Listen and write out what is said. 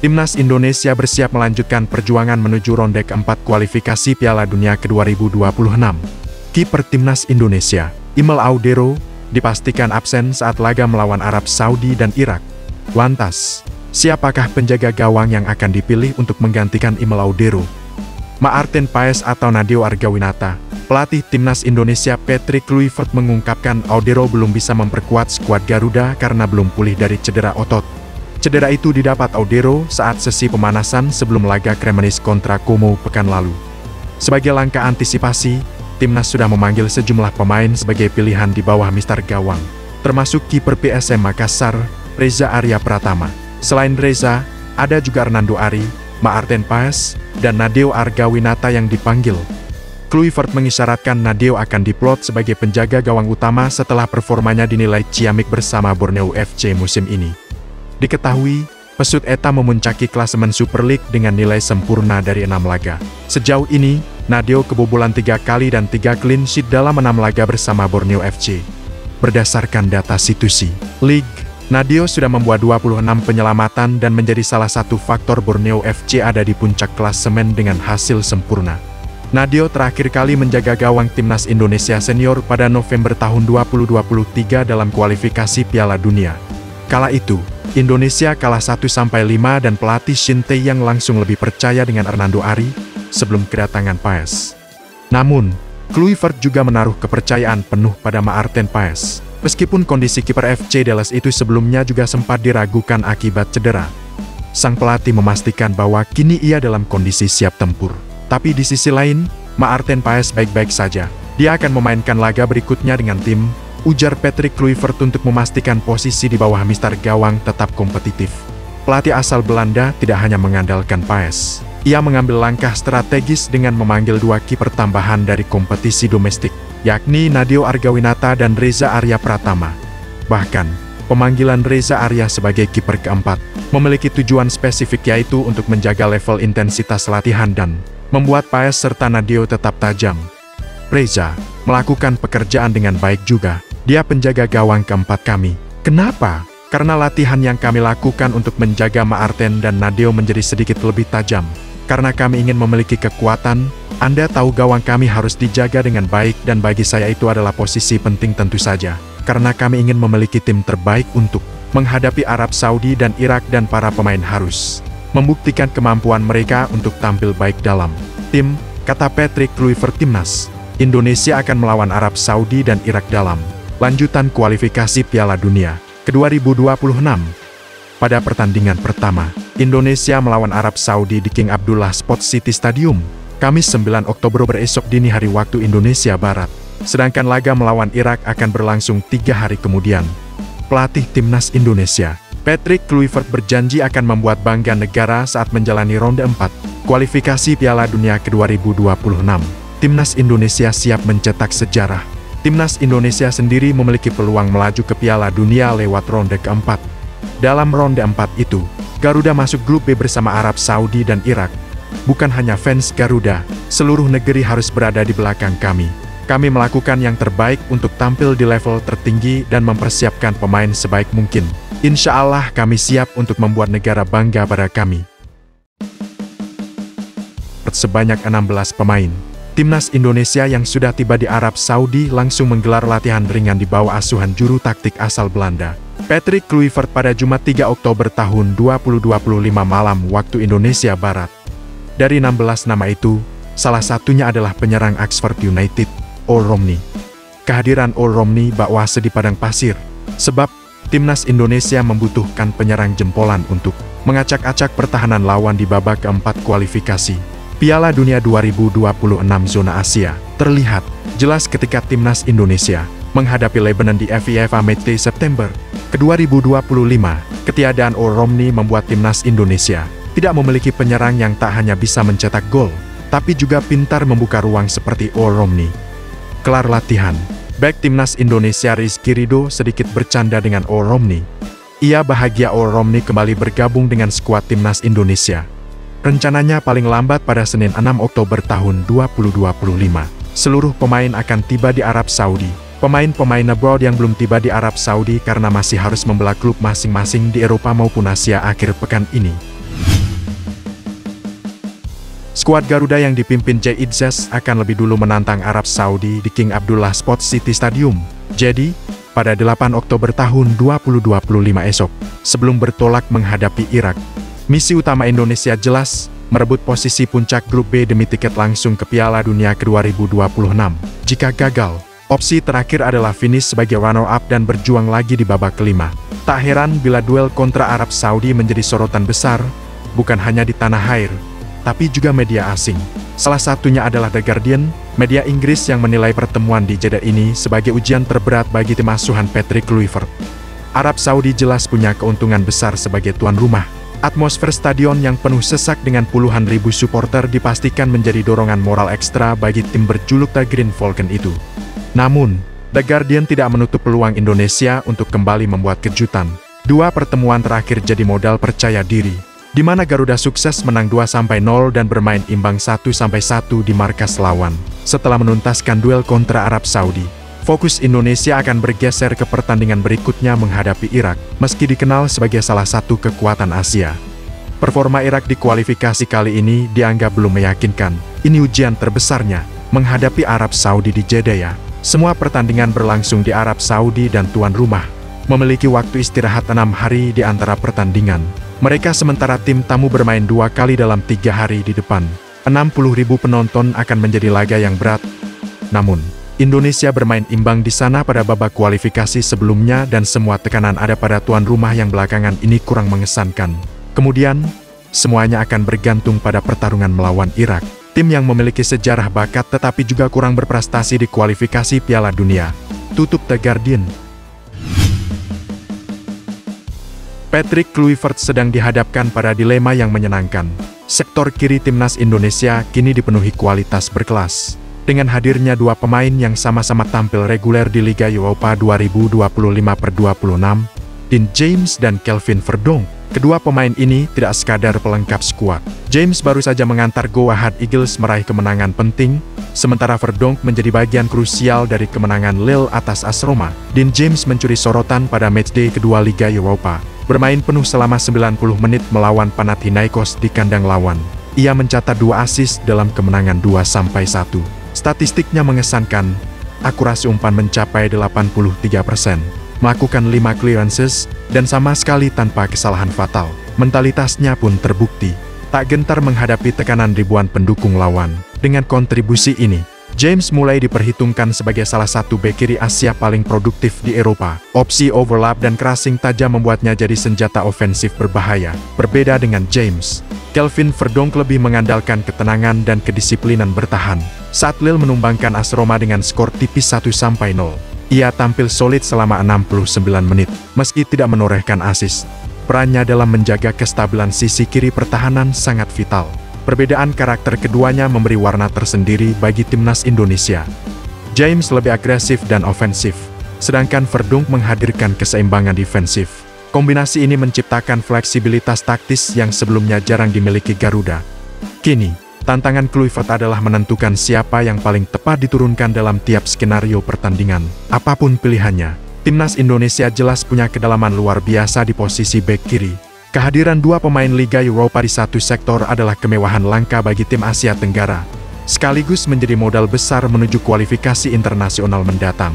Timnas Indonesia bersiap melanjutkan perjuangan menuju ronde keempat kualifikasi Piala Dunia ke-2026. Kiper Timnas Indonesia, Imel Audero, dipastikan absen saat laga melawan Arab Saudi dan Irak. Lantas, siapakah penjaga gawang yang akan dipilih untuk menggantikan Imel Audero? Maarten Paes atau Nadeo Argawinata? Pelatih Timnas Indonesia Patrick Kluivert mengungkapkan Audero belum bisa memperkuat skuad Garuda karena belum pulih dari cedera otot. Cedera itu didapat Audero saat sesi pemanasan sebelum laga Cremonese kontra Como pekan lalu. Sebagai langkah antisipasi, Timnas sudah memanggil sejumlah pemain sebagai pilihan di bawah Mister Gawang, termasuk kiper PSM Makassar, Reza Arya Pratama. Selain Reza, ada juga Hernando Ari, Maarten Paes, dan Nadeo Argawinata yang dipanggil. Kluivert mengisyaratkan Nadeo akan diplot sebagai penjaga gawang utama setelah performanya dinilai ciamik bersama Borneo FC musim ini. Diketahui, pesut eta memuncaki klasemen Super League dengan nilai sempurna dari 6 laga. Sejauh ini, Nadeo kebobolan 3 kali dan 3 clean sheet dalam 6 laga bersama Borneo FC. Berdasarkan data situsi League, Nadeo sudah membuat 26 penyelamatan dan menjadi salah satu faktor Borneo FC ada di puncak klasemen dengan hasil sempurna. Nadeo terakhir kali menjaga gawang Timnas Indonesia Senior pada November tahun 2023 dalam kualifikasi Piala Dunia. Kala itu, Indonesia kalah 1-5 dan pelatih Shin Tae-Yang langsung lebih percaya dengan Hernando Ari sebelum kedatangan Paes. Namun, Kluivert juga menaruh kepercayaan penuh pada Maarten Paes. Meskipun kondisi kiper FC Dallas itu sebelumnya juga sempat diragukan akibat cedera. Sang pelatih memastikan bahwa kini ia dalam kondisi siap tempur. Tapi di sisi lain, Maarten Paes baik-baik saja. Dia akan memainkan laga berikutnya dengan tim, ujar Patrick Kluivert untuk memastikan posisi di bawah Mister Gawang tetap kompetitif. Pelatih asal Belanda tidak hanya mengandalkan Paes. Ia mengambil langkah strategis dengan memanggil 2 kiper tambahan dari kompetisi domestik, yakni Nadeo Argawinata dan Reza Arya Pratama. Bahkan, pemanggilan Reza Arya sebagai kiper keempat memiliki tujuan spesifik, yaitu untuk menjaga level intensitas latihan dan membuat Paes serta Nadeo tetap tajam. Reza melakukan pekerjaan dengan baik juga. Dia penjaga gawang keempat kami. Kenapa? Karena latihan yang kami lakukan untuk menjaga Maarten dan Nadeo menjadi sedikit lebih tajam. Karena kami ingin memiliki kekuatan, Anda tahu gawang kami harus dijaga dengan baik dan bagi saya itu adalah posisi penting tentu saja. Karena kami ingin memiliki tim terbaik untuk menghadapi Arab Saudi dan Irak dan para pemain harus membuktikan kemampuan mereka untuk tampil baik dalam tim, kata Patrick Kluivert. Timnas Indonesia akan melawan Arab Saudi dan Irak dalam lanjutan kualifikasi Piala Dunia ke-2026. Pada pertandingan pertama, Indonesia melawan Arab Saudi di King Abdullah Sports City Stadium, Kamis 9 Oktober beresok dini hari waktu Indonesia Barat. Sedangkan laga melawan Irak akan berlangsung 3 hari kemudian. Pelatih Timnas Indonesia, Patrick Kluivert berjanji akan membuat bangga negara saat menjalani ronde 4, kualifikasi Piala Dunia ke-2026. Timnas Indonesia siap mencetak sejarah. Timnas Indonesia sendiri memiliki peluang melaju ke Piala Dunia lewat ronde keempat. Dalam ronde 4 itu, Garuda masuk grup B bersama Arab Saudi dan Irak. Bukan hanya fans Garuda, seluruh negeri harus berada di belakang kami. Kami melakukan yang terbaik untuk tampil di level tertinggi dan mempersiapkan pemain sebaik mungkin. Insya Allah kami siap untuk membuat negara bangga pada kami. Sebanyak 16 pemain Timnas Indonesia yang sudah tiba di Arab Saudi langsung menggelar latihan ringan di bawah asuhan juru taktik asal Belanda, Patrick Kluivert pada Jumat 3 Oktober tahun 2025 malam waktu Indonesia Barat. Dari 16 nama itu, salah satunya adalah penyerang Oxford United, Earl Romney. Kehadiran Earl Romney bak wase di padang pasir, sebab Timnas Indonesia membutuhkan penyerang jempolan untuk mengacak-acak pertahanan lawan di babak keempat kualifikasi Piala Dunia 2026 zona Asia. Terlihat jelas ketika Timnas Indonesia menghadapi Lebanon di FIFA Matchday September ke-2025. Ketiadaan Earl Romney membuat Timnas Indonesia tidak memiliki penyerang yang tak hanya bisa mencetak gol, tapi juga pintar membuka ruang seperti Earl Romney. Kelar latihan, bek Timnas Indonesia Rizky Ridho sedikit bercanda dengan Earl Romney. Ia bahagia Earl Romney kembali bergabung dengan skuad Timnas Indonesia. Rencananya paling lambat pada Senin 6 Oktober tahun 2025, seluruh pemain akan tiba di Arab Saudi. Pemain-pemain abroad yang belum tiba di Arab Saudi karena masih harus membela klub masing-masing di Eropa maupun Asia akhir pekan ini. Skuad Garuda yang dipimpin Jay Idzas akan lebih dulu menantang Arab Saudi di King Abdullah Sports City Stadium. Jadi, pada 8 Oktober tahun 2025 esok, sebelum bertolak menghadapi Irak, misi utama Indonesia jelas merebut posisi puncak grup B demi tiket langsung ke Piala Dunia ke-2026. Jika gagal, opsi terakhir adalah finish sebagai runner-up dan berjuang lagi di babak kelima. Tak heran bila duel kontra Arab Saudi menjadi sorotan besar, bukan hanya di tanah air, tapi juga media asing. Salah satunya adalah The Guardian, media Inggris yang menilai pertemuan di Jeddah ini sebagai ujian terberat bagi tim asuhan Patrick Kluivert. Arab Saudi jelas punya keuntungan besar sebagai tuan rumah. Atmosfer stadion yang penuh sesak dengan puluhan ribu supporter dipastikan menjadi dorongan moral ekstra bagi tim berjuluk The Green Falcon itu. Namun, The Guardian tidak menutup peluang Indonesia untuk kembali membuat kejutan. Dua pertemuan terakhir jadi modal percaya diri, di mana Garuda sukses menang 2-0 dan bermain imbang 1-1 di markas lawan. Setelah menuntaskan duel kontra Arab Saudi, fokus Indonesia akan bergeser ke pertandingan berikutnya menghadapi Irak, meski dikenal sebagai salah satu kekuatan Asia. Performa Irak di kualifikasi kali ini dianggap belum meyakinkan. Ini ujian terbesarnya, menghadapi Arab Saudi di Jeddah ya. Semua pertandingan berlangsung di Arab Saudi dan tuan rumah memiliki waktu istirahat 6 hari di antara pertandingan. Mereka sementara tim tamu bermain 2 kali dalam 3 hari di depan 60.000 penonton akan menjadi laga yang berat. Namun, Indonesia bermain imbang di sana pada babak kualifikasi sebelumnya dan semua tekanan ada pada tuan rumah yang belakangan ini kurang mengesankan. Kemudian, semuanya akan bergantung pada pertarungan melawan Irak, tim yang memiliki sejarah bakat tetapi juga kurang berprestasi di kualifikasi Piala Dunia. Tutup The Guardian. Patrick Kluivert sedang dihadapkan pada dilema yang menyenangkan. Sektor kiri timnas Indonesia kini dipenuhi kualitas berkelas. Dengan hadirnya dua pemain yang sama-sama tampil reguler di Liga Eropa 2025/26, Dean James dan Kelvin Verdonk. Kedua pemain ini tidak sekadar pelengkap skuad. James baru saja mengantar Go Ahead Eagles meraih kemenangan penting, sementara Verdonk menjadi bagian krusial dari kemenangan Lille atas AS Roma. Dean James mencuri sorotan pada matchday kedua Liga Eropa. Bermain penuh selama 90 menit melawan Panathinaikos di kandang lawan. Ia mencatat 2 assist dalam kemenangan 2-1. Statistiknya mengesankan, akurasi umpan mencapai 83%, melakukan 5 clearances, dan sama sekali tanpa kesalahan fatal. Mentalitasnya pun terbukti, tak gentar menghadapi tekanan ribuan pendukung lawan. Dengan kontribusi ini, James mulai diperhitungkan sebagai salah satu bek kiri Asia paling produktif di Eropa. Opsi overlap dan crossing tajam membuatnya jadi senjata ofensif berbahaya. Berbeda dengan James, Kelvin Verdonk lebih mengandalkan ketenangan dan kedisiplinan bertahan. Saat Lille menumbangkan AS Roma dengan skor tipis 1-0, ia tampil solid selama 69 menit, meski tidak menorehkan assist. Perannya dalam menjaga kestabilan sisi kiri pertahanan sangat vital. Perbedaan karakter keduanya memberi warna tersendiri bagi timnas Indonesia. James lebih agresif dan ofensif, sedangkan Verdonk menghadirkan keseimbangan defensif. Kombinasi ini menciptakan fleksibilitas taktis yang sebelumnya jarang dimiliki Garuda. Kini, tantangan Kluivert adalah menentukan siapa yang paling tepat diturunkan dalam tiap skenario pertandingan. Apapun pilihannya, timnas Indonesia jelas punya kedalaman luar biasa di posisi bek kiri. Kehadiran dua pemain Liga Eropa di satu sektor adalah kemewahan langka bagi tim Asia Tenggara, sekaligus menjadi modal besar menuju kualifikasi internasional mendatang.